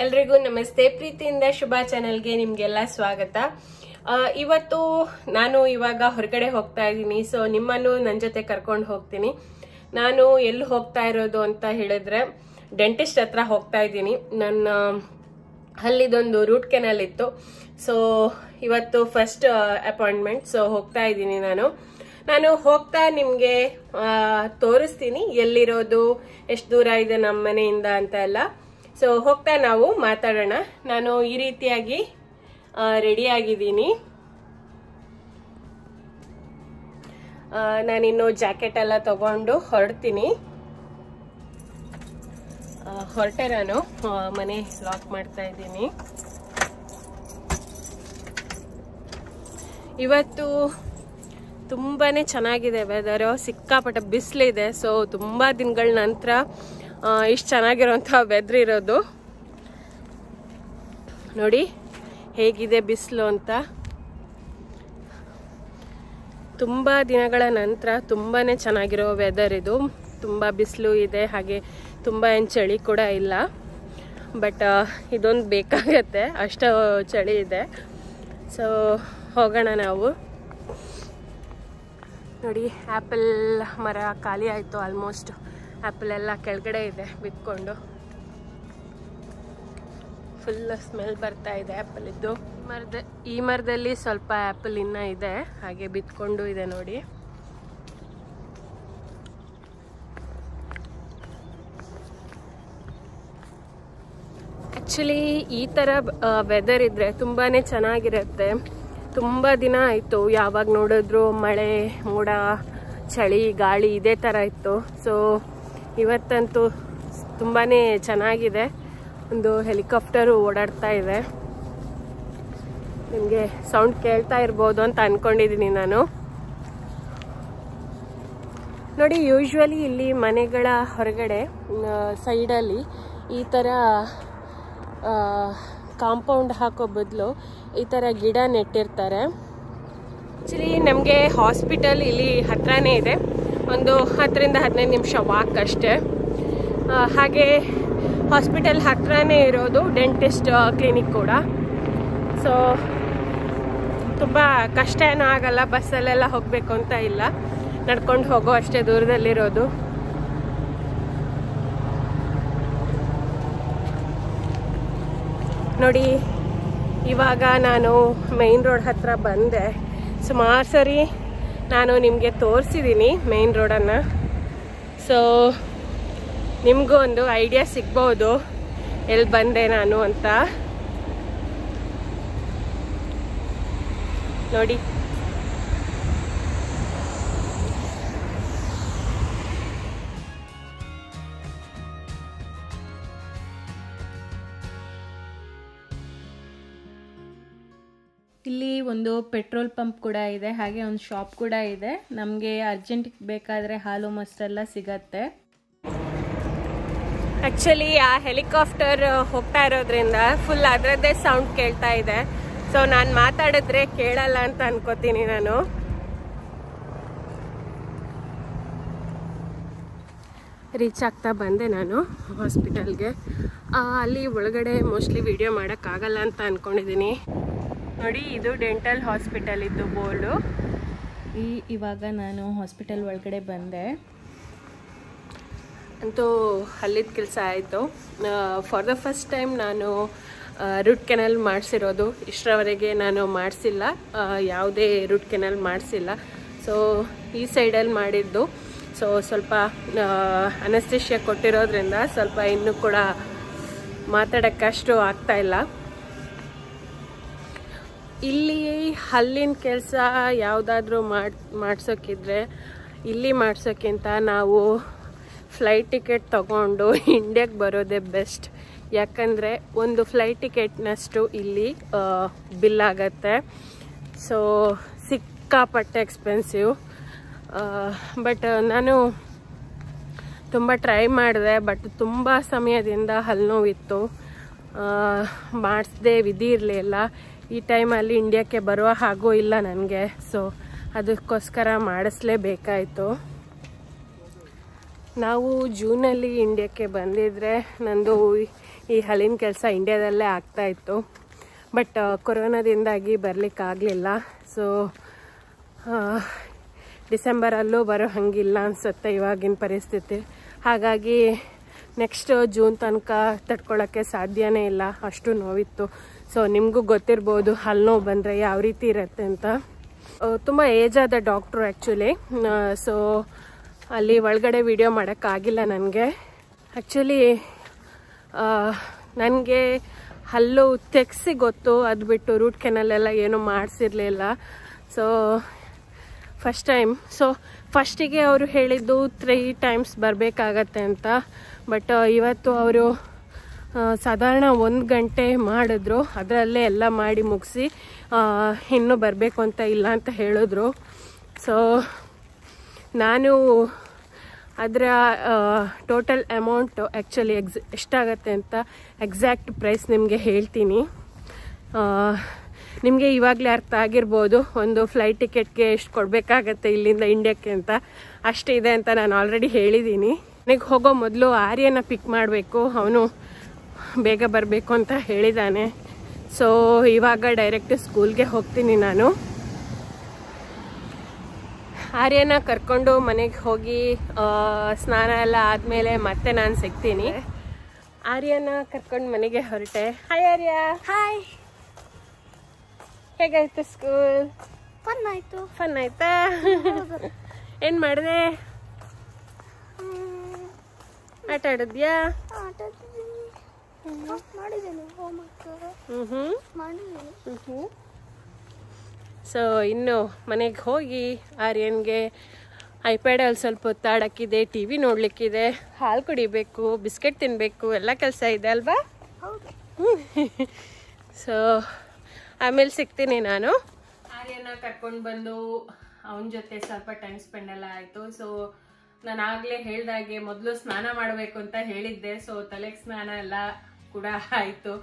ಎಲ್ರಿಗೂ ನಮಸ್ತೆ. ಪ್ರೀತಿಯಿಂದ ಶುಭ ಚಾನೆಲ್ಗೆ ನಿಮ್ಗೆಲ್ಲ ಸ್ವಾಗತ. ಇವತ್ತು ನಾನು ಇವಾಗ ಹೊರಗಡೆ ಹೋಗ್ತಾ ಇದ್ದೀನಿ. ಸೊ ನಿಮ್ಮನ್ನು ನನ್ನ ಜೊತೆ ಕರ್ಕೊಂಡು ಹೋಗ್ತೀನಿ. ನಾನು ಎಲ್ಲಿ ಹೋಗ್ತಾ ಇರೋದು ಅಂತ ಹೇಳಿದ್ರೆ ಡೆಂಟಿಸ್ಟ್ ಹತ್ರ ಹೋಗ್ತಾ ಇದ್ದೀನಿ. ನನ್ನ ಹಲ್ಲಿದೊಂದು ರೂಟ್ ಕೆನಾಲ್ ಇತ್ತು. ಸೊ ಇವತ್ತು ಫಸ್ಟ್ ಅಪಾಯಿಂಟ್ಮೆಂಟ್. ಸೊ ಹೋಗ್ತಾ ಇದ್ದೀನಿ. ನಾನು ಹೋಗ್ತಾ ನಿಮಗೆ ತೋರಿಸ್ತೀನಿ ಎಲ್ಲಿರೋದು, ಎಷ್ಟು ದೂರ ಇದೆ ನಮ್ಮ ಮನೆಯಿಂದ ಅಂತ ಎಲ್ಲ. ಸೊ ಹೋಗ್ತಾ ನಾವು ಮಾತಾಡೋಣ. ನಾನು ಈ ರೀತಿಯಾಗಿ ರೆಡಿ ಆಗಿದ್ದೀನಿ. ನಾನಿನ್ನು ಜಾಕೆಟ್ ಎಲ್ಲ ತಗೊಂಡು ಹೊರಡ್ತೀನಿ. ಹೊರಟೆ ನಾನು ಮನೆ ಲಾಕ್ ಮಾಡ್ತಾ ಇದ್ದೀನಿ. ಇವತ್ತು ತುಂಬಾನೇ ಚೆನ್ನಾಗಿದೆ ವೆದರ್. ಸಿಕ್ಕಾಪಟ್ಟೆ ಬಿಸಿಲಿದೆ. ಸೊ ತುಂಬಾ ದಿನಗಳ ನಂತರ ಇಷ್ಟು ಚೆನ್ನಾಗಿರೋಂಥ ವೆದರ್ ಇರೋದು. ನೋಡಿ ಹೇಗಿದೆ ಬಿಸಿಲು ಅಂತ. ತುಂಬಾ ದಿನಗಳ ನಂತರ ತುಂಬಾನೇ ಚೆನ್ನಾಗಿರೋ ವೆದರ್ ಇದು. ತುಂಬಾ ಬಿಸಿಲು ಇದೆ, ಹಾಗೆ ತುಂಬಾ ಏನು ಚಳಿ ಕೂಡ ಇಲ್ಲ. ಬಟ್ ಇದೊಂದು ಬೇಕಾಗತ್ತೆ, ಅಷ್ಟು ಚಳಿ ಇದೆ. ಸೊ ಹೋಗೋಣ ನಾವು. ನೋಡಿ ಆ್ಯಪಲ್ ಮರ ಖಾಲಿ ಆಯಿತು ಆಲ್ಮೋಸ್ಟ್. ಆ್ಯಪಲ್ ಎಲ್ಲ ಕೆಳಗಡೆ ಇದೆ ಬಿತ್ಕೊಂಡು. ಫುಲ್ ಸ್ಮೆಲ್ ಬರ್ತಾ ಇದೆ ಆ್ಯಪಲ್ ಇದ್ದು. ಈ ಮರದಲ್ಲಿ ಸ್ವಲ್ಪ ಆ್ಯಪಲ್ ಇನ್ನೂ ಇದೆ, ಹಾಗೆ ಬಿತ್ಕೊಂಡು ಇದೆ ನೋಡಿ. ಆ್ಯಕ್ಚುಲಿ ಈ ಥರ ವೆದರ್ ಇದ್ದರೆ ತುಂಬಾ ಚೆನ್ನಾಗಿರುತ್ತೆ. ತುಂಬ ದಿನ ಆಯಿತು ಯಾವಾಗ ನೋಡಿದ್ರು ಮಳೆ, ಮೋಡ, ಚಳಿ, ಗಾಳಿ ಇದೇ ಥರ ಇತ್ತು. ಸೊ ಇವತ್ತಂತೂ ತುಂಬಾ ಚೆನ್ನಾಗಿದೆ. ಒಂದು ಹೆಲಿಕಾಪ್ಟರು ಓಡಾಡ್ತಾ ಇದೆ. ನಿಮಗೆ ಸೌಂಡ್ ಕೇಳ್ತಾ ಇರ್ಬೋದು ಅಂತ ಅಂದ್ಕೊಂಡಿದ್ದೀನಿ ನಾನು. ನೋಡಿ, ಯೂಶ್ವಲಿ ಇಲ್ಲಿ ಮನೆಗಳ ಹೊರಗಡೆ ಸೈಡಲ್ಲಿ ಈ ಥರ ಕಾಂಪೌಂಡ್ ಹಾಕೋ ಬದಲು ಈ ಥರ ಗಿಡ ನೆಟ್ಟಿರ್ತಾರೆ. ಆ್ಯಕ್ಚುಲಿ ನಮಗೆ ಹಾಸ್ಪಿಟಲ್ ಇಲ್ಲಿ ಹತ್ರನೇ ಇದೆ. ಒಂದು 10ರಿಂದ 15 ನಿಮಿಷ ವಾಕ್ ಅಷ್ಟೇ. ಹಾಗೆ ಹಾಸ್ಪಿಟಲ್ ಹತ್ರನೇ ಇರೋದು ಡೆಂಟಿಸ್ಟ್ ಕ್ಲಿನಿಕ್ ಕೂಡ. ಸೊ ತುಂಬ ಕಷ್ಟ ಏನೂ ಆಗಲ್ಲ. ಬಸ್ಸಲ್ಲೆಲ್ಲ ಹೋಗಬೇಕು ಅಂತ ಇಲ್ಲ, ನಡ್ಕೊಂಡು ಹೋಗೋ ಅಷ್ಟೇ ದೂರದಲ್ಲಿರೋದು. ನೋಡಿ, ಇವಾಗ ನಾನು ಮೇನ್ ರೋಡ್ ಹತ್ರ ಬಂದೆ. ಸುಮಾರು ಸರಿ ನಾನು ನಿಮಗೆ ತೋರಿಸಿದ್ದೀನಿ ಮೇನ್ ರೋಡನ್ನು. ಸೊ ನಿಮಗೂ ಒಂದು ಐಡಿಯಾ ಸಿಗ್ಬೋದು ಎಲ್ಲಿ ಬಂದೆ ನಾನು ಅಂತ. ನೋಡಿ, ಇಲ್ಲಿ ಒಂದು ಪೆಟ್ರೋಲ್ ಪಂಪ್ ಕೂಡ ಇದೆ, ಹಾಗೆ ಒಂದು ಶಾಪ್ ಕೂಡ ಇದೆ. ನಮಗೆ ಅರ್ಜೆಂಟಿಗೆ ಬೇಕಾದರೆ ಹಾಲು ಮೊಸರೆಲ್ಲ ಸಿಗತ್ತೆ. ಆ್ಯಕ್ಚುಲಿ ಆ ಹೆಲಿಕಾಪ್ಟರ್ ಹೋಗ್ತಾ ಇರೋದ್ರಿಂದ ಫುಲ್ ಅದರದ್ದೇ ಸೌಂಡ್ ಕೇಳ್ತಾ ಇದೆ. ಸೊ ನಾನು ಮಾತಾಡಿದ್ರೆ ಕೇಳಲ್ಲ ಅಂತ ಅನ್ಕೋತೀನಿ ನಾನು. ರೀಚ್ ಆಗ್ತಾ ಬಂದೆ ನಾನು ಹಾಸ್ಪಿಟಲ್ಗೆ. ಅಲ್ಲಿ ಒಳಗಡೆ ಮೋಸ್ಟ್ಲಿ ವಿಡಿಯೋ ಮಾಡೋಕ್ಕಾಗಲ್ಲ ಅಂತ ಅಂದ್ಕೊಂಡಿದ್ದೀನಿ. ನೋಡಿ, ಇದು ಡೆಂಟಲ್ ಹಾಸ್ಪಿಟಲ್ ಇದ್ದು ಬೋರ್ಡು. ಇವಾಗ ನಾನು ಹಾಸ್ಪಿಟಲ್ ಒಳಗಡೆ ಬಂದೆ. ಅಂತೂ ಹಲ್ಲಿದ ಕೆಲಸ ಆಯಿತು. ಫಾರ್ ದ ಫಸ್ಟ್ ಟೈಮ್ ನಾನು ರೂಟ್ ಕೆನಲ್ ಮಾಡಿಸಿರೋದು. ಇಷ್ಟರವರೆಗೆ ನಾನು ಮಾಡಿಸಿಲ್ಲ, ಯಾವುದೇ ರೂಟ್ ಕೆನಲ್ ಮಾಡಿಸಿಲ್ಲ. ಸೊ ಈ ಸೈಡಲ್ಲಿ ಮಾಡಿದ್ದು. ಸೊ ಸ್ವಲ್ಪ ಅನಸ್ತೇಷಿಯಾ ಕೊಟ್ಟಿರೋದ್ರಿಂದ ಸ್ವಲ್ಪ ಇನ್ನೂ ಕೂಡ ಮಾತಾಡೋಕ್ಕಷ್ಟು ಆಗ್ತಾಯಿಲ್ಲ. ಇಲ್ಲಿ ಹಲ್ಲಿನ ಕೆಲಸ ಯಾವುದಾದ್ರೂ ಮಾಡಿಸೋಕ್ಕಿದ್ರೆ ಇಲ್ಲಿ ಮಾಡಿಸೋಕ್ಕಿಂತ ನಾವು ಫ್ಲೈಟ್ ಟಿಕೆಟ್ ತೊಗೊಂಡು ಇಂಡಿಯಾಗೆ ಬರೋದೇ ಬೆಸ್ಟ್. ಯಾಕಂದರೆ ಒಂದು ಫ್ಲೈಟ್ ಟಿಕೆಟ್ನಷ್ಟು ಇಲ್ಲಿ ಬಿಲ್ ಆಗತ್ತೆ. ಸೊ ಸಿಕ್ಕಾಪಟ್ಟೆ ಎಕ್ಸ್ಪೆನ್ಸಿವ್. ಬಟ್ ನಾನು ತುಂಬ ಟ್ರೈ ಮಾಡಿದೆ. ಬಟ್ ತುಂಬ ಸಮಯದಿಂದ ಹಲ್ಲು ನೋವಿತ್ತು, ಮಾಡಿಸ್ದೆ, ವಿಧಿ ಇರಲಿಲ್ಲ. ಈ ಟೈಮಲ್ಲಿ ಇಂಡಿಯಾಕ್ಕೆ ಬರುವ ಹಾಗೂ ಇಲ್ಲ ನನಗೆ. ಸೊ ಅದಕ್ಕೋಸ್ಕರ ಮಾಡಿಸ್ಲೇಬೇಕಾಯಿತು. ನಾವು ಜೂನಲ್ಲಿ ಇಂಡಿಯಾಕ್ಕೆ ಬಂದಿದ್ರೆ ನಂದು ಈ ಹಲ್ಲಿನ ಕೆಲಸ ಇಂಡಿಯಾದಲ್ಲೇ ಆಗ್ತಾಯಿತ್ತು. ಬಟ್ ಕೊರೋನಾದಿಂದಾಗಿ ಬರಲಿಕ್ಕಾಗಲಿಲ್ಲ. ಸೊ ಡಿಸೆಂಬರಲ್ಲೂ ಬರೋ ಹಂಗಿಲ್ಲ ಅನಿಸುತ್ತೆ ಇವಾಗಿನ ಪರಿಸ್ಥಿತಿ. ಹಾಗಾಗಿ ನೆಕ್ಸ್ಟ್ ಜೂನ್ ತನಕ ತಡ್ಕೊಳ್ಳೋಕ್ಕೆ ಸಾಧ್ಯನೇ ಇಲ್ಲ, ಅಷ್ಟು ನೋವಿತ್ತು. ಸೊ ನಿಮಗೂ ಗೊತ್ತಿರ್ಬೋದು ಹಲ್ಲು ನೋವು ಬಂದರೆ ಯಾವ ರೀತಿ ಇರುತ್ತೆ ಅಂತ. ತುಂಬ ಏಜ್ ಆದ ಡಾಕ್ಟ್ರು ಆ್ಯಕ್ಚುಲಿ. ಸೊ ಅಲ್ಲಿ ಒಳಗಡೆ ವಿಡಿಯೋ ಮಾಡೋಕ್ಕಾಗಿಲ್ಲ ನನಗೆ. ಆ್ಯಕ್ಚುಲಿ ನನಗೆ ಹಲ್ಲು ತೆಗ್ಸಿ ಗೊತ್ತು, ಅದು ಬಿಟ್ಟು ರೂಟ್ ಕೆನಲೆಲ್ಲ ಏನೂ ಮಾಡಿಸಿರ್ಲಿಲ್ಲ. So first time. ಸೊ ಫಸ್ಟಿಗೆ ಅವರು ಹೇಳಿದ್ದು 3 times ಬರಬೇಕಾಗತ್ತೆ ಅಂತ. ಬಟ್ ಇವತ್ತು ಅವರು ಸಾಧಾರಣ 1 ಗಂಟೆ ಮಾಡಿದ್ರು. ಅದರಲ್ಲೇ ಎಲ್ಲ ಮಾಡಿ ಮುಗಿಸಿ ಇನ್ನೂ ಬರಬೇಕು ಅಂತ ಇಲ್ಲ ಅಂತ ಹೇಳಿದ್ರು. ಸೊ ನಾನು ಅದರ ಟೋಟಲ್ ಅಮೌಂಟು ಆ್ಯಕ್ಚುಲಿ ಎಷ್ಟಾಗತ್ತೆ ಅಂತ ಎಕ್ಸಾಕ್ಟ್ ಪ್ರೈಸ್ ನಿಮಗೆ ಹೇಳ್ತೀನಿ. ನಿಮಗೆ ಇವಾಗಲೇ ಅರ್ಥ ಆಗಿರ್ಬೋದು ಒಂದು ಫ್ಲೈಟ್ ಟಿಕೆಟ್ಗೆ ಎಷ್ಟು ಕೊಡಬೇಕಾಗತ್ತೆ ಇಲ್ಲಿಂದ ಇಂಡಿಯಾಕ್ಕೆ ಅಂತ. ಅಷ್ಟಿದೆ ಅಂತ ನಾನು ಆಲ್ರೆಡಿ ಹೇಳಿದ್ದೀನಿ. ನನಗೆ ಹೋಗೋ ಮೊದಲು ಆರ್ಯನ ಪಿಕ್ ಮಾಡಬೇಕು, ಅವನು ಬೇಗ ಬರಬೇಕು ಅಂತ ಹೇಳಿದ್ದಾನೆ. ಸೊ ಇವಾಗ ಡೈರೆಕ್ಟ್ ಸ್ಕೂಲ್ಗೆ ಹೋಗ್ತೀನಿ ನಾನು. ಆರ್ಯನ ಕರ್ಕೊಂಡು ಮನೆಗೆ ಹೋಗಿ ಸ್ನಾನ ಎಲ್ಲ ಆದಮೇಲೆ ಮತ್ತೆ ನಾನು ಸಿಗ್ತೀನಿ. ಆರ್ಯನ ಕರ್ಕೊಂಡು ಮನೆಗೆ ಹೊರಟೆ. ಹಾಯ್ ಆರ್ಯ. ಹಾಯ್. ಹೇಗಾಯ್ತು ಸ್ಕೂಲ್? ಫನ್ ಆಯ್ತು. ಫನ್ ಆಯ್ತಾ? ಏನು ಮಾಡಿದೆ? ಆಟ ಆಡಿದ್ಯಾ? ಮಾಡಿದ್ದೇನೆ ಹೋಮ್ವರ್ಕ್. ಮಾಡಿದ್ದೇನೆ. ಸೊ ಇನ್ನು ಮನೆಗೆ ಹೋಗಿ ಆರ್ಯನ್ಗೆ ಐಪ್ಯಾಡಲ್ಲಿ ಸ್ವಲ್ಪ ಹೊತ್ತಾಡಕ್ಕಿದೆ, ಟಿ ವಿ ನೋಡ್ಲಿಕ್ಕಿದೆ, ಹಾಲು ಕುಡಿಬೇಕು, ಬಿಸ್ಕೆಟ್ ತಿನ್ನಬೇಕು, ಎಲ್ಲ ಕೆಲಸ ಇದೆ ಅಲ್ವಾ? ಸೊ ಆಮೇಲೆ ಸಿಗ್ತೀನಿ ನಾನು. ಆರ್ಯನ ಕರ್ಕೊಂಡು ಬಂದು ಅವನ ಜೊತೆ ಸ್ವಲ್ಪ ಟೈಮ್ ಸ್ಪೆಂಡ್ ಎಲ್ಲ ಆಯಿತು. ಸೊ ನಾನು ಆಗಲೇ ಹೇಳ್ದಾಗೆ ಮೊದಲು ಸ್ನಾನ ಮಾಡಬೇಕು ಅಂತ ಹೇಳಿದ್ದೆ. ಸೊ ತಲೆಗೆ ಸ್ನಾನ ಎಲ್ಲ ಕೂಡ ಆಯಿತು.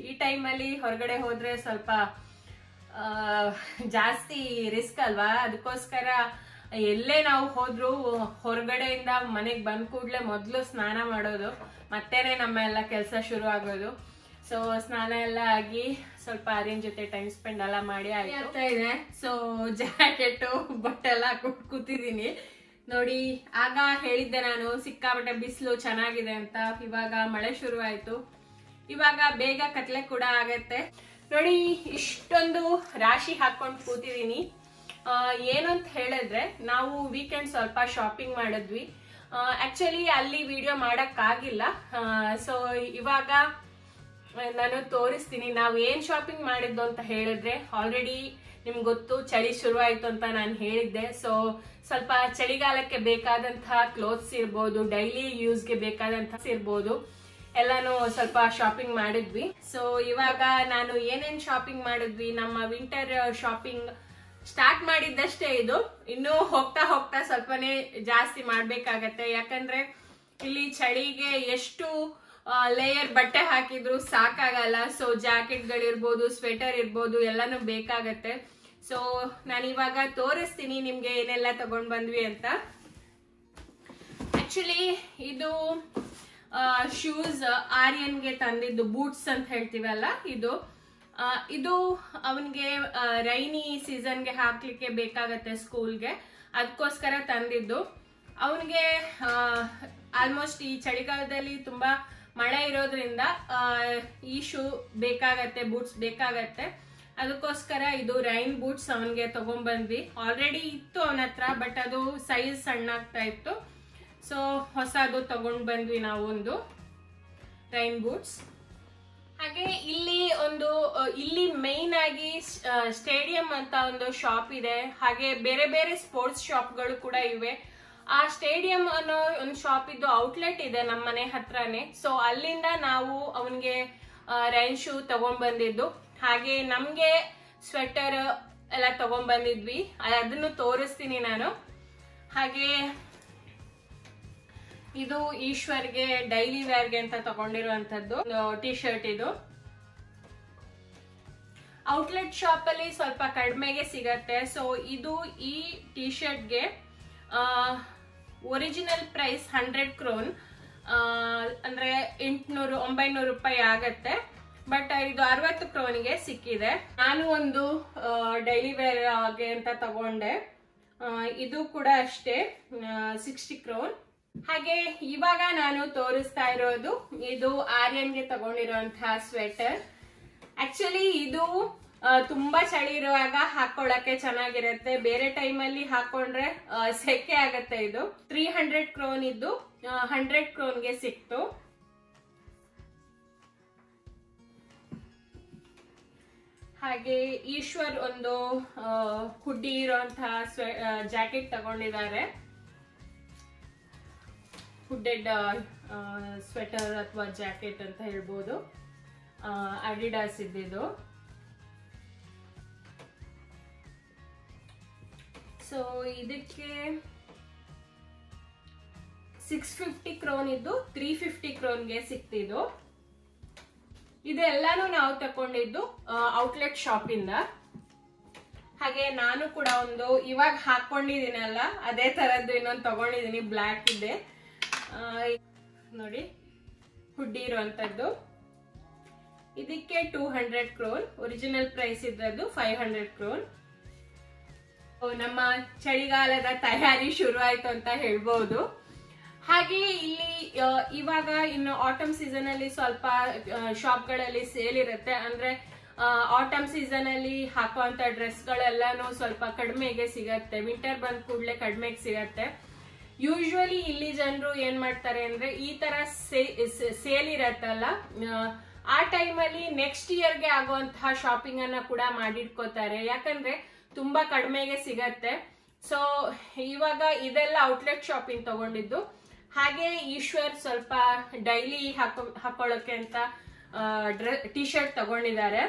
ಈ ಟೈಮಲ್ಲಿ ಹೊರಗಡೆ ಹೋದರೆ ಸ್ವಲ್ಪ ಜಾಸ್ತಿ ರಿಸ್ಕ್ ಅಲ್ವಾ. ಅದಕ್ಕೋಸ್ಕರ ಎಲ್ಲೇ ನಾವು ಹೋದ್ರು ಹೊರಗಡೆಯಿಂದ ಮನೆಗೆ ಬಂದ ಕೂಡಲೇ ಮೊದಲು ಸ್ನಾನ ಮಾಡೋದು, ಮತ್ತೇನೆ ನಮ್ಮ ಎಲ್ಲ ಕೆಲಸ ಶುರು ಆಗೋದು. ಸೊ ಸ್ನಾನ ಎಲ್ಲ ಆಗಿ ಸ್ವಲ್ಪ ಆರ್ಯನ್ ಜೊತೆ ಟೈಮ್ ಸ್ಪೆಂಡ್ ಎಲ್ಲ ಮಾಡಿ ಆಗ್ತಾ ಇದೆ. ಸೊ ಜಾಕೆಟು ಬಟ್ಟೆ ಎಲ್ಲ ಕೂತಿದ್ದೀನಿ ನೋಡಿ. ಆಗ ಹೇಳಿದ್ದೆ ನಾನು ಸಿಕ್ಕಾಪಟ್ಟೆ ಬಿಸಿಲು ಚೆನ್ನಾಗಿದೆ ಅಂತ. ಇವಾಗ ಮಳೆ ಶುರು ಆಯ್ತು. ಇವಾಗ ಬೇಗ ಕತ್ಲೆ ಕೂಡ ಆಗತ್ತೆ ನೋಡಿ. ಇಷ್ಟೊಂದು ರಾಶಿ ಹಾಕೊಂಡು ಕೂತಿದ್ದೀನಿ. ಏನಂತ ಹೇಳಿದ್ರೆ ನಾವು ವೀಕೆಂಡ್ ಸ್ವಲ್ಪ ಶಾಪಿಂಗ್ ಮಾಡಿದ್ವಿ. ಆಕ್ಚುಲಿ ಅಲ್ಲಿ ವಿಡಿಯೋ ಮಾಡೋಕ್ಕಾಗಿಲ್ಲ. ಸೊ ಇವಾಗ ನಾನು ತೋರಿಸ್ತೀನಿ ನಾವು ಏನು ಶಾಪಿಂಗ್ ಮಾಡಿದ್ದು ಅಂತ ಹೇಳಿದ್ರೆ. ಆಲ್ರೆಡಿ ನಿಮ್ಗೆ ಗೊತ್ತು ಚಳಿ ಶುರುವಾಯಿತು ಅಂತ ನಾನು ಹೇಳಿದ್ದೆ. ಸೊ ಸ್ವಲ್ಪ ಚಳಿಗಾಲಕ್ಕೆ ಬೇಕಾದಂತಹ ಕ್ಲೋತ್ಸ್ ಇರ್ಬೋದು, ಡೈಲಿ ಯೂಸ್ಗೆ ಬೇಕಾದಂತಹ ಇರ್ಬೋದು, ಎಲ್ಲಾನು ಸ್ವಲ್ಪ ಶಾಪಿಂಗ್ ಮಾಡಿದ್ವಿ. ಸೊ ಇವಾಗ ನಾನು ಏನೇನ್ ಶಾಪಿಂಗ್ ಮಾಡಿದ್ವಿ, ನಮ್ಮ ವಿಂಟರ್ ಶಾಪಿಂಗ್ ಸ್ಟಾರ್ಟ್ ಮಾಡಿದ್ದಷ್ಟೇ ಇದು. ಇನ್ನು ಹೋಗ್ತಾ ಹೋಗ್ತಾ ಸ್ವಲ್ಪನೇ ಜಾಸ್ತಿ ಮಾಡ್ಬೇಕಾಗತ್ತೆ. ಯಾಕಂದ್ರೆ ಇಲ್ಲಿ ಚಳಿಗೆ ಎಷ್ಟು ಲೇಯರ್ ಬಟ್ಟೆ ಹಾಕಿದ್ರು ಸಾಕಾಗಲ್ಲ. ಸೊ ಜಾಕೆಟ್ಗಳಿರ್ಬೋದು, ಸ್ವೆಟರ್ ಇರ್ಬೋದು, ಎಲ್ಲಾನು ಬೇಕಾಗತ್ತೆ. ಸೊ ನಾನು ಇವಾಗ ತೋರಿಸ್ತೀನಿ ನಿಮ್ಗೆ ಏನೆಲ್ಲ ತಗೊಂಡ್ ಬಂದ್ವಿ ಅಂತ. ಆಕ್ಚುಲಿ ಇದು ಶೂಸ್ ಆರ್ಯನ್ಗೆ ತಂದಿದ್ದು, ಬೂಟ್ಸ್ ಅಂತ ಹೇಳ್ತೀವಲ್ಲ, ಇದು ಅವನಿಗೆ ರೈನಿ ಸೀಸನ್ಗೆ ಹಾಕ್ಲಿಕ್ಕೆ ಬೇಕಾಗತ್ತೆ ಸ್ಕೂಲ್ಗೆ, ಅದಕ್ಕೋಸ್ಕರ ತಂದಿದ್ದು. ಅವನಿಗೆ ಆಲ್ಮೋಸ್ಟ್ ಈ ಚಳಿಗಾಲದಲ್ಲಿ ತುಂಬಾ ಮಳೆ ಇರೋದ್ರಿಂದ ಈ ಶೂ ಬೇಕಾಗತ್ತೆ, ಬೂಟ್ಸ್ ಬೇಕಾಗತ್ತೆ. ಅದಕ್ಕೋಸ್ಕರ ಇದು ರೈನ್ ಬೂಟ್ಸ್ ಅವನಿಗೆ ತಗೊಂಡ್ಬಂದ್ವಿ. ಆಲ್ರೆಡಿ ಇತ್ತು ಅವನ ಹತ್ರ, ಬಟ್ ಅದು ಸೈಜ್ ಸಣ್ಣ ಆಗ್ತಾ ಇತ್ತು. ಸೊ ಹೊಸದು ತಗೊಂಡ್ ಬಂದ್ವಿ ನಾವು ಒಂದು ರೈನ್ ಬೂಟ್ಸ್. ಹಾಗೆ ಇಲ್ಲಿ ಮೇನ್ ಆಗಿ ಸ್ಟೇಡಿಯಂ ಅಂತ ಒಂದು ಶಾಪ್ ಇದೆ. ಹಾಗೆ ಬೇರೆ ಬೇರೆ ಸ್ಪೋರ್ಟ್ಸ್ ಶಾಪ್ಗಳು ಕೂಡ ಇವೆ. ಆ ಸ್ಟೇಡಿಯಂ ಅನ್ನೋ ಒಂದು ಶಾಪ್ ಇದ್ದು ಔಟ್ಲೆಟ್ ಇದೆ ನಮ್ಮ ಮನೆ ಹತ್ರನೇ. ಸೊ ಅಲ್ಲಿಂದ ನಾವು ಅವನಿಗೆ ರೈನ್ ಶೂ ತಗೊಂಡ್ ಬಂದಿದ್ದು. ಹಾಗೆ ನಮ್ಗೆ ಸ್ವೆಟರ್ ಎಲ್ಲ ತಗೊಂಡ್ ಬಂದಿದ್ವಿ, ಅದನ್ನು ತೋರಿಸ್ತೀನಿ ನಾನು. ಹಾಗೆ ಇದು ಈಶ್ವರ್ಗೆ ಡೈಲಿ ವೇರ್ಗೆ ಅಂತ ತಗೊಂಡಿರುವಂತದ್ದು ಟಿ ಶರ್ಟ್. ಇದು ಔಟ್ಲೆಟ್ ಶಾಪ್ ಅಲ್ಲಿ ಸ್ವಲ್ಪ ಕಡಿಮೆಗೆ ಸಿಗತ್ತೆ. ಸೊ ಇದು ಈ ಟಿ ಶರ್ಟ್ಗೆ ಒರಿಜಿನಲ್ ಪ್ರೈಸ್ 100 ಕ್ರೋನ್, ಅಂದ್ರೆ 800-900 ರೂಪಾಯಿ ಆಗತ್ತೆ. ಬಟ್ ಇದು 60 ಕ್ರೋನಿಗೆ ಸಿಕ್ಕಿದೆ. ನಾನು ಒಂದು ಡೈಲಿ ವೇರ್ ಗೆ ಅಂತ ತಗೊಂಡೆ. ಇದು ಕೂಡ ಅಷ್ಟೇ 60 ಕ್ರೋನ್. ಹಾಗೆ ಇವಾಗ ನಾನು ತೋರಿಸ್ತಾ ಇರೋದು ಇದು ಆರ್ಯನ್ಗೆ ತಗೊಂಡಿರುವಂತಹ ಸ್ವೆಟರ್. ಆಕ್ಚುಲಿ ಇದು ತುಂಬಾ ಚಳಿ ಇರುವಾಗ ಹಾಕೊಳ್ಳಕ್ಕೆ ಚೆನ್ನಾಗಿರುತ್ತೆ, ಬೇರೆ ಟೈಮಲ್ಲಿ ಹಾಕೊಂಡ್ರೆ ಸೆಕೆ ಆಗತ್ತೆ. ಇದು 300 ಕ್ರೋನ್ ಇದ್ದು 100 ಕ್ರೋನ್ಗೆ ಸಿಕ್ತು. ಹಾಗೆ ಈಶ್ವರ್ ಒಂದು ಹುಡ್ಡಿ ಇರುವಂತಹ ಜಾಕೆಟ್ ತಗೊಂಡಿದ್ದಾರೆ. ಹುಡ್ಡೆಡ್ ಸ್ವೆಟರ್ ಅಥವಾ ಜಾಕೆಟ್ ಅಂತ ಹೇಳ್ಬೋದು. ಅಡಿಡಾಸ್ ಇದ್ದಿದ್ದು. ಸೊ ಇದಕ್ಕೆ 650 ಕ್ರೋನ್ ಇದ್ದು 350 ಕ್ರೋನ್ಗೆ ಸಿಕ್ತಿದ್ದು. ಇದೆಲ್ಲಾನು ನಾವು ತಕೊಂಡಿದ್ದು ಔಟ್ಲೆಟ್ ಶಾಪ್ ಇಂದ. ಹಾಗೆ ನಾನು ಕೂಡ ಒಂದು ಇವಾಗ ಹಾಕೊಂಡಿದ್ದೀನಲ್ಲ ಅದೇ ತರದ್ದು ಇನ್ನೊಂದು ತಗೊಂಡಿದ್ದೀನಿ, ಬ್ಲ್ಯಾಕ್ ಇದೆ ನೋಡಿ, ಹುಡ್ಡಿ ಇರುವಂತದ್ದು. ಇದಕ್ಕೆ 200 ಕ್ರೋನ್, ಒರಿಜಿನಲ್ ಪ್ರೈಸ್ ಇದ್ದದ್ದು 500 ಕ್ರೋನ್. ನಮ್ಮ ಚಳಿಗಾಲದ ತಯಾರಿ ಶುರು ಆಯ್ತು ಅಂತ ಹೇಳ್ಬಹುದು. ಹಾಗೆ ಇಲ್ಲಿ ಇವಾಗ ಇನ್ನು ಆಟಮ್ ಸೀಸನ್ ಅಲ್ಲಿ ಸ್ವಲ್ಪ ಶಾಪ್ ಗಳಲ್ಲಿ ಸೇಲ್ ಇರುತ್ತೆ. ಅಂದ್ರೆ ಆಟಮ್ ಸೀಸನ್ ಅಲ್ಲಿ ಹಾಕುವಂತ ಡ್ರೆಸ್ ಗಳೆಲ್ಲಾನು ಸ್ವಲ್ಪ ಕಡಿಮೆಗೆ ಸಿಗತ್ತೆ. ವಿಂಟರ್ ಬಂದ ಕೂಡಲೇ ಕಡಿಮೆಗೆ ಸಿಗತ್ತೆ. ಯೂಶುವಲಿ ಇಲ್ಲಿ ಜನರು ಏನ್ ಮಾಡ್ತಾರೆ ಅಂದ್ರೆ ಈ ತರ ಸೇಲ್ ಇರತ್ತಲ್ಲ, ಆ ಟೈಮಲ್ಲಿ ನೆಕ್ಸ್ಟ್ ಇಯರ್ಗೆ ಆಗುವಂತಹ ಶಾಪಿಂಗ್ ಅನ್ನ ಕೂಡ ಮಾಡಿಟ್ಕೋತಾರೆ. ಯಾಕಂದ್ರೆ ತುಂಬಾ ಕಡಿಮೆಗೆ ಸಿಗತ್ತೆ. ಸೊ ಇವಾಗ ಇದೆಲ್ಲ ಔಟ್ಲೆಟ್ ಶಾಪಿಂಗ್ ತಗೊಂಡಿದ್ದು. ಹಾಗೆ ಈಶ್ವರ್ ಸ್ವಲ್ಪ ಡೈಲಿ ಹಾಕೊಳ್ಳೋಕೆ ಅಂತ ಟಿ ಶರ್ಟ್ ತಗೊಂಡಿದ್ದಾರೆ.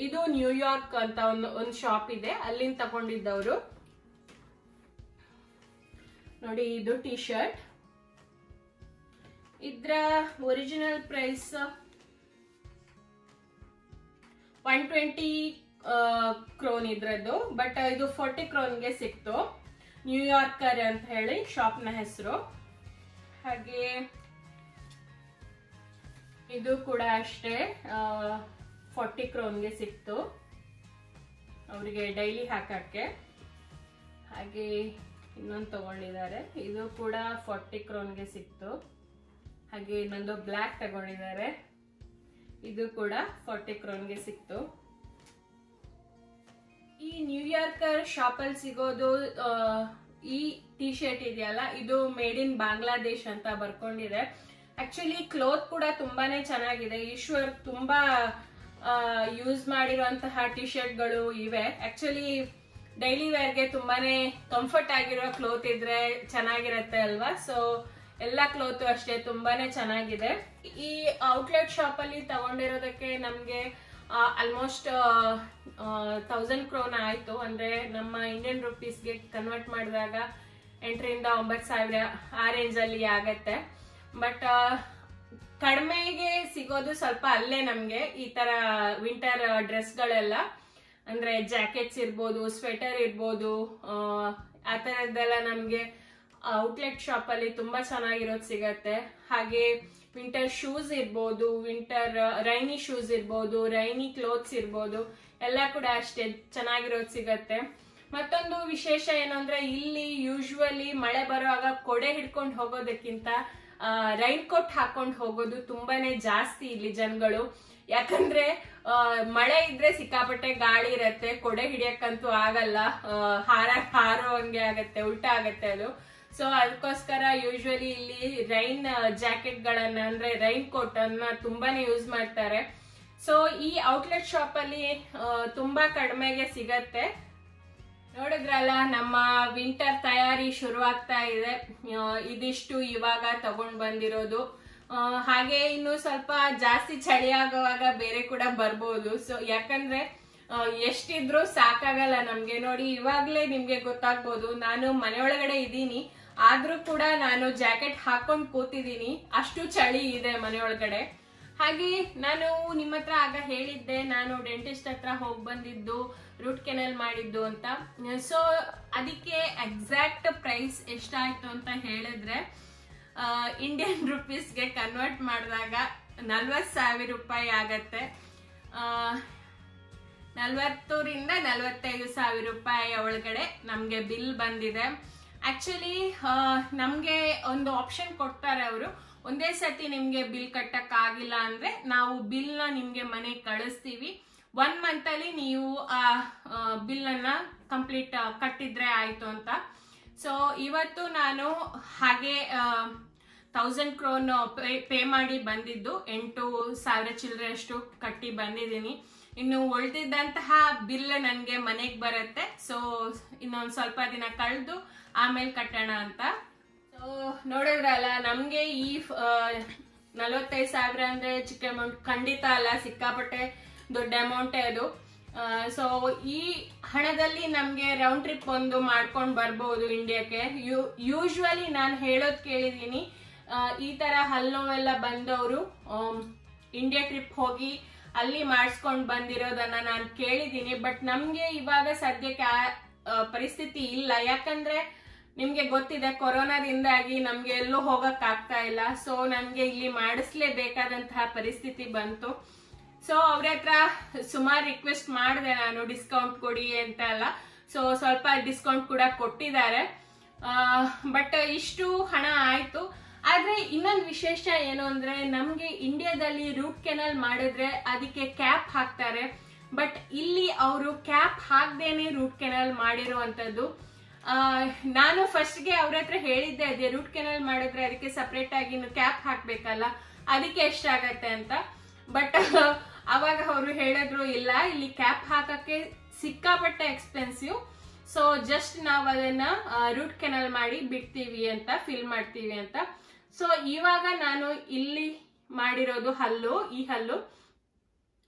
ಇದು ನ್ಯೂಯಾರ್ಕ್ ಅಂತ ಒಂದು ಶಾಪ್ ಇದೆ, ಅಲ್ಲಿಂದ ತಗೊಂಡಿದ್ದವರು. ನೋಡಿ ಇದು ಟಿ ಶರ್ಟ್. ಇದ್ರ ಒರಿಜಿನಲ್ ಪ್ರೈಸ್ 120 ಕ್ರೋನ್ ಇದ್ರದ್ದು. ಬಟ್ ಇದು 40 ಕ್ರೋನ್ಗೆ ಸಿಕ್ತು. ನ್ಯೂಯಾರ್ಕರ್ ಅಂತ ಹೇಳಿ ಶಾಪ್ನ ಹೆಸರು. ಹಾಗೆ ಇದು ಕೂಡ ಅಷ್ಟೇ 40 ಕ್ರೋನ್ಗೆ ಸಿಕ್ತು ಅವರಿಗೆ ಡೈಲಿ ಹಾಕಕ್ಕೆ. ಹಾಗೆ ಇನ್ನೊಂದು ತಗೊಂಡಿದ್ದಾರೆ, ಇದು ಕೂಡ 40 ಕ್ರೋನ್ಗೆ ಸಿಕ್ತು. ಹಾಗೆ ಇನ್ನೊಂದು ಬ್ಲ್ಯಾಕ್ ತಗೊಂಡಿದ್ದಾರೆ, ಇದು ಕೂಡ 40 ಕ್ರೋನ್ಗೆ ಸಿಕ್ತು. ಈ ನ್ಯೂಯಾರ್ಕರ್ ಶಾಪ್ ಅಲ್ಲಿ ಸಿಗೋದು ಈ ಟಿ ಶರ್ಟ್ ಇದೆಯಲ್ಲ, ಇದು ಮೇಡ್ ಇನ್ ಬಾಂಗ್ಲಾದೇಶ್ ಅಂತ ಬರ್ಕೊಂಡಿದೆ. ಆಕ್ಚುಲಿ ಕ್ಲೋತ್ ಕೂಡ ತುಂಬಾನೇ ಚೆನ್ನಾಗಿದೆ. ಈಶ್ವರ್ ತುಂಬಾ ಯೂಸ್ ಮಾಡಿರುವಂತಹ ಟಿ ಶರ್ಟ್ ಗಳು ಇವೆ. ಆಕ್ಚುಲಿ ಡೈಲಿ ವೇರ್ಗೆ ತುಂಬಾನೇ ಕಂಫರ್ಟ್ ಆಗಿರೋ ಕ್ಲೋತ್ ಇದ್ರೆ ಚೆನ್ನಾಗಿರತ್ತೆ ಅಲ್ವಾ. ಸೊ ಎಲ್ಲಾ ಕ್ಲೋತ್ ಅಷ್ಟೇ ತುಂಬಾನೇ ಚೆನ್ನಾಗಿದೆ. ಈ ಔಟ್ಲೆಟ್ ಶಾಪ್ ಅಲ್ಲಿ ತಗೊಂಡಿರೋದಕ್ಕೆ ನಮ್ಗೆ ಆಲ್ಮೋಸ್ಟ್ 1000 ಕ್ರೋನ್ ಆಯ್ತು. ಅಂದ್ರೆ ನಮ್ಮ ಇಂಡಿಯನ್ ರುಪೀಸ್ಗೆ ಕನ್ವರ್ಟ್ ಮಾಡಿದಾಗ 8,000-9,000 ಆ ರೇಂಜ್ ಅಲ್ಲಿ ಆಗತ್ತೆ. ಬಟ್ ಕಡಿಮೆಗೆ ಸಿಗೋದು ಸ್ವಲ್ಪ ಅಲ್ಲೇ ನಮ್ಗೆ ಈ ತರ ವಿಂಟರ್ ಡ್ರೆಸ್ ಗಳೆಲ್ಲ. ಅಂದ್ರೆ ಜಾಕೆಟ್ಸ್ ಇರ್ಬೋದು, ಸ್ವೆಟರ್ ಇರ್ಬೋದು, ಆ ತರದ್ದೆಲ್ಲ ನಮ್ಗೆ ಔಟ್ಲೆಟ್ ಶಾಪ್ ಅಲ್ಲಿ ತುಂಬಾ ಚೆನ್ನಾಗಿರೋದು ಸಿಗತ್ತೆ. ಹಾಗೆ ವಿಂಟರ್ ಶೂಸ್ ಇರ್ಬೋದು, ವಿಂಟರ್ ರೈನಿ ಶೂಸ್ ಇರ್ಬೋದು, ರೈನಿ ಕ್ಲೋತ್ಸ್ ಇರ್ಬೋದು, ಎಲ್ಲ ಕೂಡ ಅಷ್ಟೇ ಚೆನ್ನಾಗಿರೋದು ಸಿಗತ್ತೆ. ಮತ್ತೊಂದು ವಿಶೇಷ ಏನಂದ್ರೆ ಇಲ್ಲಿ ಯೂಶುವಲಿ ಮಳೆ ಬರುವಾಗ ಕೊಡೆ ಹಿಡ್ಕೊಂಡು ಹೋಗೋದಕ್ಕಿಂತ ರೈನ್ ಕೋಟ್ ಹಾಕೊಂಡು ಹೋಗೋದು ತುಂಬಾನೇ ಜಾಸ್ತಿ ಇಲ್ಲಿ ಜನಗಳು. ಯಾಕಂದ್ರೆ ಮಳೆ ಇದ್ರೆ ಸಿಕ್ಕಾಪಟ್ಟೆ ಗಾಳಿ ಇರತ್ತೆ, ಕೊಡೆ ಹಿಡಿಯಕ್ಕಂತೂ ಆಗಲ್ಲ, ಹಾರುವಂಗೆ ಆಗತ್ತೆ, ಉಲ್ಟಾ ಆಗತ್ತೆ ಅದು. ಸೊ ಅದಕ್ಕೋಸ್ಕರ ಯೂಶುವಲಿ ಇಲ್ಲಿ ರೈನ್ ಜಾಕೆಟ್ ಗಳನ್ನ ಅಂದ್ರೆ ರೈನ್ ಕೋಟ್ ಅನ್ನ ತುಂಬಾನೇ ಯೂಸ್ ಮಾಡ್ತಾರೆ. ಸೊ ಈ ಔಟ್ಲೆಟ್ ಶಾಪ್ ಅಲ್ಲಿ ತುಂಬಾ ಕಡಿಮೆಗೆ ಸಿಗತ್ತೆ. ನೋಡಿದ್ರಲ್ಲ, ನಮ್ಮ ವಿಂಟರ್ ತಯಾರಿ ಶುರುವಾಗ್ತಾ ಇದೆ. ಇದಿಷ್ಟು ಇವಾಗ ತಗೊಂಡ್ ಬಂದಿರೋದು. ಹಾಗೆ ಇನ್ನು ಸ್ವಲ್ಪ ಜಾಸ್ತಿ ಚಳಿ ಆಗುವಾಗ ಬೇರೆ ಕೂಡ ಬರ್ಬೋದು. ಸೊ ಯಾಕಂದ್ರೆ ಎಷ್ಟಿದ್ರು ಸಾಕಾಗಲ್ಲ ನಮ್ಗೆ. ನೋಡಿ ಇವಾಗ್ಲೇ ನಿಮ್ಗೆ ಗೊತ್ತಾಗ್ಬೋದು, ನಾನು ಮನೆಯೊಳಗಡೆ ಇದ್ದೀನಿ, ಆದ್ರೂ ಕೂಡ ನಾನು ಜಾಕೆಟ್ ಹಾಕೊಂಡ್ ಕೂತಿದ್ದೀನಿ, ಅಷ್ಟು ಚಳಿ ಇದೆ ಮನೆಯೊಳಗಡೆ. ಹಾಗೆ ನಾನು ನಿಮ್ಮ ಹತ್ರ ಆಗ ಹೇಳಿದ್ದೆ, ನಾನು ಡೆಂಟಿಸ್ಟ್ ಹತ್ರ ಹೋಗಿ ಬಂದಿದ್ದು, ರೂಟ್ ಕೆನಲ್ ಮಾಡಿದ್ದು ಅಂತ. ಸೊ ಅದಕ್ಕೆ ಎಕ್ಸಾಕ್ಟ್ ಪ್ರೈಸ್ ಎಷ್ಟಾಯ್ತು ಅಂತ ಹೇಳಿದ್ರೆ, ಇಂಡಿಯನ್ ರುಪೀಸ್ಗೆ ಕನ್ವರ್ಟ್ ಮಾಡಿದಾಗ 40,000 ರೂಪಾಯಿ ಆಗತ್ತೆ. 40,000 ರಿಂದ 45,000 ರೂಪಾಯಿ ಒಳಗಡೆ ನಮಗೆ ಬಿಲ್ ಬಂದಿದೆ. ಆಕ್ಚುಲಿ ನಮಗೆ ಒಂದು ಆಪ್ಷನ್ ಕೊಡ್ತಾರೆ ಅವರು, ಒಂದೇ ಸತಿ ನಿಮ್ಗೆ ಬಿಲ್ ಕಟ್ಟಕ್ ಆಗಿಲ್ಲ ಅಂದ್ರೆ ನಾವು ಬಿಲ್ ನ ನಿಮ್ಗೆ ಮನೆಗೆ ಕಳಿಸ್ತೀವಿ, 1 ಮಂತ್ ಅಲ್ಲಿ ನೀವು ಆ ಬಿಲ್ ಅನ್ನ ಕಂಪ್ಲೀಟ್ ಕಟ್ಟಿದ್ರೆ ಆಯ್ತು ಅಂತ. ಸೊ ಇವತ್ತು ನಾನು ಹಾಗೆ 1000 ಕ್ರೋನ್ ಪೇ ಮಾಡಿ ಬಂದಿದ್ದು, 8,000 ಚಿಲ್ಲರೆ ಅಷ್ಟು ಕಟ್ಟಿ ಬಂದಿದ್ದೀನಿ. ಇನ್ನು ಉಳಿದಿದ್ದಂತಹ ಬಿಲ್ ನನಗೆ ಮನೆಗೆ ಬರುತ್ತೆ. ಸೊ ಇನ್ನೊಂದು ಸ್ವಲ್ಪ ದಿನ ಕಳೆದು ಆಮೇಲೆ ಕಟ್ಟೋಣ ಅಂತ. ಸೊ ನೋಡಿದ್ರಲ್ಲ, ನಮ್ಗೆ ಈ 45,000 ಅಂದ್ರೆ ಚಿಕ್ಕ ಅಮೌಂಟ್ ಖಂಡಿತ ಅಲ್ಲ, ಸಿಕ್ಕಾಪಟ್ಟೆ ದೊಡ್ಡ ಅಮೌಂಟೇ ಅದು. ಸೊ ಈ ಹಣದಲ್ಲಿ ನಮ್ಗೆ ರೌಂಡ್ ಟ್ರಿಪ್ ಒಂದು ಮಾಡ್ಕೊಂಡು ಬರ್ಬೋದು ಇಂಡಿಯಾಕ್ಕೆ. ಯೂಶ್ವಲಿ ನಾನು ಹೇಳೋದ್ ಕೇಳಿದೀನಿ, ಈ ತರ ಹಲ್ಲು ನೋವೆಲ್ಲ ಬಂದವರು ಇಂಡಿಯಾ ಟ್ರಿಪ್ ಹೋಗಿ ಅಲ್ಲಿ ಮಾಡಿಸ್ಕೊಂಡು ಬಂದಿರೋದನ್ನ ನಾನು ಕೇಳಿದೀನಿ. ಬಟ್ ನಮ್ಗೆ ಇವಾಗ ಸದ್ಯಕ್ಕೆ ಆ ಪರಿಸ್ಥಿತಿ ಇಲ್ಲ, ಯಾಕಂದ್ರೆ ನಿಮ್ಗೆ ಗೊತ್ತಿದೆ ಕೊರೋನಾದಿಂದಾಗಿ ನಮ್ಗೆ ಎಲ್ಲೂ ಹೋಗಕ್ ಆಗ್ತಾ ಇಲ್ಲ. ಸೊ ನಮ್ಗೆ ಇಲ್ಲಿ ಮಾಡಿಸ್ಲೇಬೇಕಾದಂತಹ ಪರಿಸ್ಥಿತಿ ಬಂತು. ಸೊ ಅವ್ರ ಹತ್ರ ಸುಮಾರು ರಿಕ್ವೆಸ್ಟ್ ಮಾಡಿದೆ ನಾನು, ಡಿಸ್ಕೌಂಟ್ ಕೊಡಿ ಅಂತ ಎಲ್ಲ. ಸೊ ಸ್ವಲ್ಪ ಡಿಸ್ಕೌಂಟ್ ಕೂಡ ಕೊಟ್ಟಿದ್ದಾರೆ. ಬಟ್ ಇಷ್ಟು ಹಣ ಆಯ್ತು. ಆದ್ರೆ ಇನ್ನೊಂದು ವಿಶೇಷ ಏನು ಅಂದ್ರೆ, ನಮ್ಗೆ ಇಂಡಿಯಾದಲ್ಲಿ ರೂಟ್ ಕೆನಲ್ ಮಾಡಿದ್ರೆ ಅದಕ್ಕೆ ಕ್ಯಾಪ್ ಹಾಕ್ತಾರೆ. ಬಟ್ ಇಲ್ಲಿ ಅವರು ಕ್ಯಾಪ್ ಹಾಕ್ದೇನೆ ರೂಟ್ ಕೆನಲ್ ಮಾಡಿರುವಂತದ್ದು. ನಾನು ಫಸ್ಟ್ಗೆ ಅವ್ರ ಹತ್ರ ಹೇಳಿದ್ದೆ, ಅದೇ ರೂಟ್ ಕೆನಲ್ ಮಾಡಿದ್ರೆ ಅದಕ್ಕೆ ಸಪ್ರೇಟ್ ಆಗಿ ಕ್ಯಾಪ್ ಹಾಕ್ಬೇಕಲ್ಲ, ಅದಕ್ಕೆ ಎಷ್ಟಾಗತ್ತೆ ಅಂತ. ಬಟ್ ಅವಾಗ ಅವರು ಹೇಳಿದ್ರು, ಇಲ್ಲ ಇಲ್ಲಿ ಕ್ಯಾಪ್ ಹಾಕಕ್ಕೆ ಸಿಕ್ಕಾಪಟ್ಟೆ ಎಕ್ಸ್ಪೆನ್ಸಿವ್. ಸೊ ಜಸ್ಟ್ ನಾವು ಅದನ್ನ ರೂಟ್ ಕೆನಲ್ ಮಾಡಿ ಬಿಡ್ತೀವಿ ಅಂತ, ಫಿಲ್ ಮಾಡ್ತೀವಿ ಅಂತ. ಸೊ ಇವಾಗ ನಾನು ಇಲ್ಲಿ ಮಾಡಿರೋದು ಹಲ್ಲು, ಈ ಹಲ್ಲು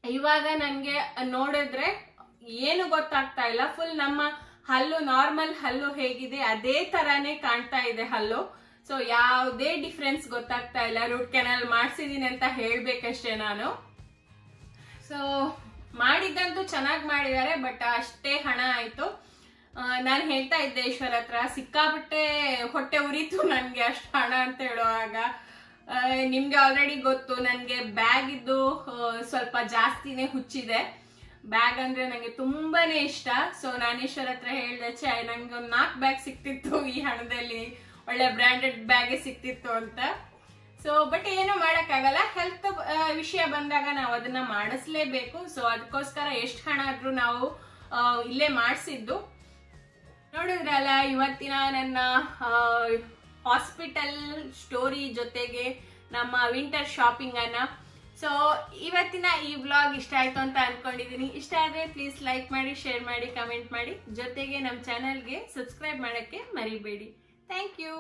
ಇವಾಗ ನನ್ಗೆ ನೋಡಿದ್ರೆ ಏನು ಗೊತ್ತಾಗ್ತಾ ಇಲ್ಲ. ಫುಲ್ ನಮ್ಮ ಹಲ್ಲು, ನಾರ್ಮಲ್ ಹಲ್ಲು ಹೇಗಿದೆ ಅದೇ ತರಾನೇ ಕಾಣ್ತಾ ಇದೆ ಹಲ್ಲು. ಸೊ ಯಾವುದೇ ಡಿಫ್ರೆನ್ಸ್ ಗೊತ್ತಾಗ್ತಾ ಇಲ್ಲ. ರೂಟ್ ಕೆನಲ್ ಮಾಡ್ಸಿದೀನಿ ಅಂತ ಹೇಳ್ಬೇಕಷ್ಟೇ ನಾನು. ಸೊ ಮಾಡಿದ್ದಂತೂ ಚೆನ್ನಾಗಿ ಮಾಡಿದ್ದಾರೆ, ಬಟ್ ಅಷ್ಟೇ ಹಣ ಆಯ್ತು. ನಾನು ಹೇಳ್ತಾ ಇದ್ದೆ ಈಶ್ವರ್ ಹತ್ರ, ಸಿಕ್ಕಾಪಟ್ಟೆ ಹೊಟ್ಟೆ ಉರಿತು ನನ್ಗೆ ಅಷ್ಟು ಹಣ ಅಂತ ಹೇಳುವಾಗ. ನಿಮ್ಗೆ ಆಲ್ರೆಡಿ ಗೊತ್ತು, ನನ್ಗೆ ಬ್ಯಾಗ್ ಇದ್ದು ಸ್ವಲ್ಪ ಜಾಸ್ತಿನೇ ಹುಚ್ಚಿದೆ. ಬ್ಯಾಗ್ ಅಂದ್ರೆ ನಂಗೆ ತುಂಬಾನೇ ಇಷ್ಟ. ಸೊ ನಾನು ಈಶ್ವರ್ ಹತ್ರ ಹೇಳ್ದೆ, ನಂಗೆ ಒಂದು 4 ಬ್ಯಾಗ್ ಸಿಕ್ತಿತ್ತು ಈ ಹಣದಲ್ಲಿ, ಒಳ್ಳೆ ಬ್ರ್ಯಾಂಡೆಡ್ ಬ್ಯಾಗೆ ಸಿಕ್ತಿತ್ತು ಅಂತ. ಸೊ ಬಟ್ ಏನು ಮಾಡಕ್ಕಾಗಲ್ಲ, ಹೆಲ್ತ್ ವಿಷಯ ಬಂದಾಗ ನಾವು ಅದನ್ನ ಮಾಡಿಸ್ಲೇಬೇಕು. ಸೊ ಅದಕ್ಕೋಸ್ಕರ ಎಷ್ಟು ಹಣ ಆದ್ರೂ ನಾವು ಇಲ್ಲೇ ಮಾಡಿಸಿದ್ದು. ನೋಡಿದ್ರಲ್ಲ ಇವತ್ತಿನ ನನ್ನ ಹಾಸ್ಪಿಟಲ್ ಸ್ಟೋರಿ ಜೊತೆಗೆ ನಮ್ಮ ವಿಂಟರ್ ಶಾಪಿಂಗ್ ಅನ್ನ. ಸೊ ಇವತ್ತಿನ ಈ ವ್ಲಾಗ್ ಇಷ್ಟ ಆಯ್ತು ಅಂತ ಅನ್ಕೊಂಡಿದೀನಿ. ಇಷ್ಟ ಆದ್ರೆ ಪ್ಲೀಸ್ ಲೈಕ್ ಮಾಡಿ, ಶೇರ್ ಮಾಡಿ, ಕಮೆಂಟ್ ಮಾಡಿ, ಜೊತೆಗೆ ನಮ್ಮ ಚಾನೆಲ್ಗೆ ಸಬ್ಸ್ಕ್ರೈಬ್ ಮಾಡಕ್ಕೆ ಮರಿಬೇಡಿ. Thank you.